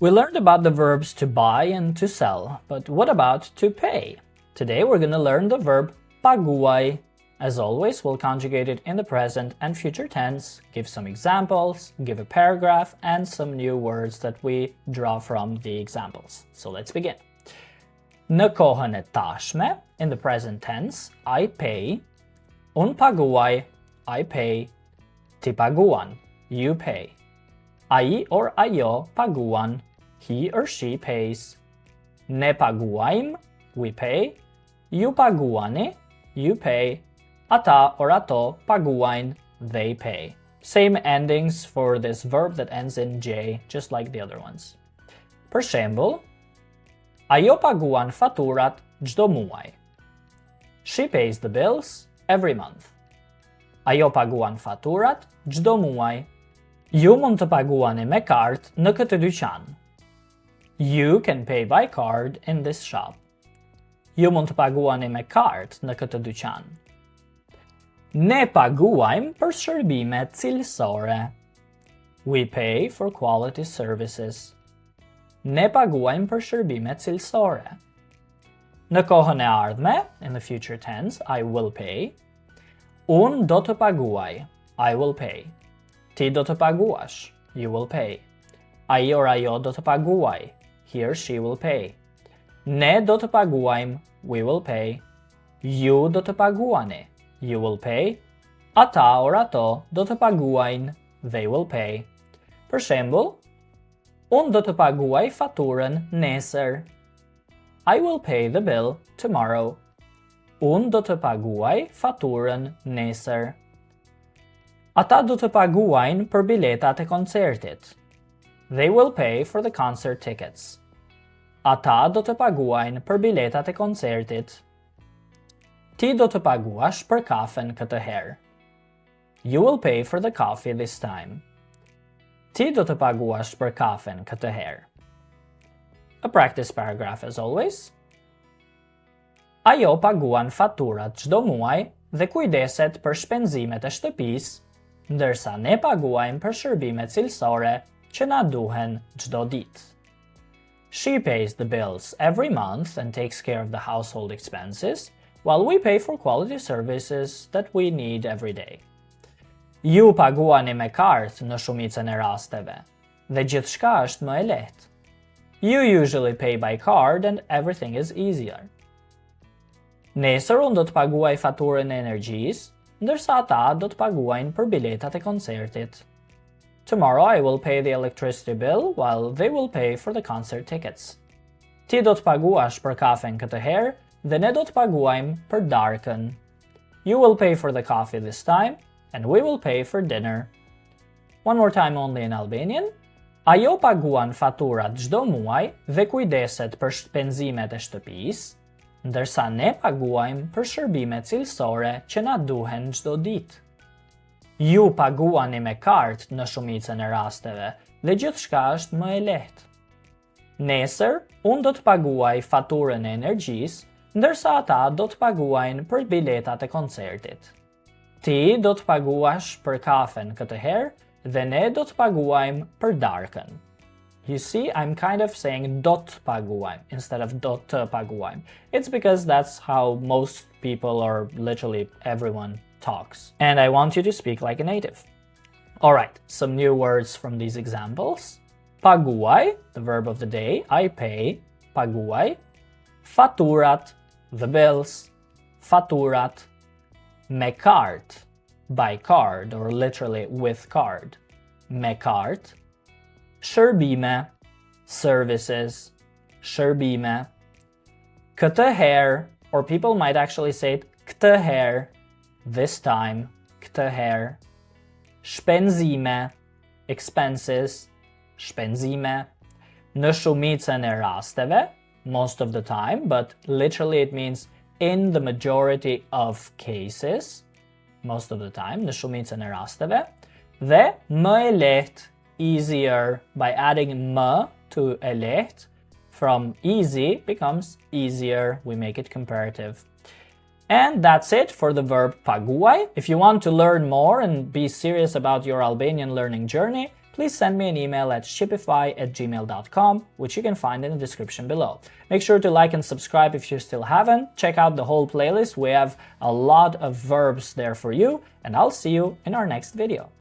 We learned about the verbs to buy and to sell, but what about to pay? Today we're going to learn the verb paguaj. As always, we'll conjugate it in the present and future tense, give some examples, give a paragraph, and some new words that we draw from the examples. So let's begin. Në kohën e tashme, in the present tense, I pay. Unë paguaj, I pay. Ti paguan, you pay. Ai or ajo paguan, he or she pays. Ne paguajm, we pay. Ju paguani, you pay. Ata or ato paguajn, they pay. Same endings for this verb that ends in j, just like the other ones. Për shembull, ajo paguan faturat çdo muaj. She pays the bills every month. Ajo paguan faturat çdo muaj. Ju mund të paguani me kartë në këtë dyqan. You can pay by card in this shop. Ju mund të paguani me kartë në këtë dyqan. Ne paguajm për shërbime cilësore. We pay for quality services. Ne paguajm për shërbime cilësore. Në kohën e ardhme, in the future tense, I will pay. Unë do të paguaj, I will pay. Ti do të paguash, you will pay. Ai or ajo do të paguaj, he or she will pay. Ne do të paguajm, we will pay. Ju do të paguani, you will pay. Ata or ato do të paguajnë, they will pay. Për shembull, unë do të paguaj faturën nesër. I will pay the bill tomorrow. Unë do të paguaj faturën nesër. Ata do të paguajnë për biletat e koncertit. They will pay for the concert tickets. Ata do të paguajnë për biletat e koncertit. Ti do të paguash për kafen këtë herë. You will pay for the coffee this time. Ti do të paguash për kafen këtë herë. A practice paragraph as always. Ajo paguan faturat çdo muaj dhe kujdeset për shpenzimet e shtëpisë, ndërsa ne paguajmë për shërbime cilësore që na duhen çdo ditë. She pays the bills every month and takes care of the household expenses, while we pay for quality services that we need every day. Ju paguani me kartë në shumicën e rasteve, dhe gjithçka është më e lehtë. You usually pay by card and everything is easier. Nesër unë do të paguaj faturën e energjisë, ndërsa ata do të paguajnë për biletat e koncertit. Tomorrow I will pay the electricity bill while they will pay for the concert tickets. Ti do të paguash për kafen këtë herë dhe ne do të paguajmë për darkën. You will pay for the coffee this time and we will pay for dinner. One more time only in Albanian. Ajo paguan faturat çdo muaj dhe kujdeset për shpenzimet e shtëpisë, ndërsa ne paguajmë për shërbime cilësore që na duhen çdo ditë. Ju paguani me kartë në shumicën e rasteve dhe gjithçka është më e lehtë. Nesër, unë do të paguaj faturën e energjisë, ndërsa ata do të paguajnë për biletat e koncertit. Ti do të paguash për kafen këtë herë dhe ne do të paguajmë për darkën. You see, I'm kind of saying dot paguajm instead of dot të paguajm. It's because that's how most people or literally everyone talks. And I want you to speak like a native. Alright, some new words from these examples. Paguaj, the verb of the day, I pay, paguaj. Faturat, the bills, faturat. Me kartë, by card or literally with card. Me kartë. Shërbime, services, shërbime. Këtë herë, or people might actually say it këtë herë, this time, këtë herë. Shpenzime, expenses, shpenzime. Në shumicën e rasteve, most of the time, but literally it means in the majority of cases, most of the time, në shumicën e rasteve. Dhe më e lehtë, easier, by adding më to e lehtë, from easy becomes easier, we make it comparative. And that's it for the verb paguaj. If you want to learn more and be serious about your Albanian learning journey, please send me an email at shqipify@gmail.com, which you can find in the description below. Make sure to like and subscribe if you still haven't. Check out the whole playlist. We have a lot of verbs there for you, and I'll see you in our next video.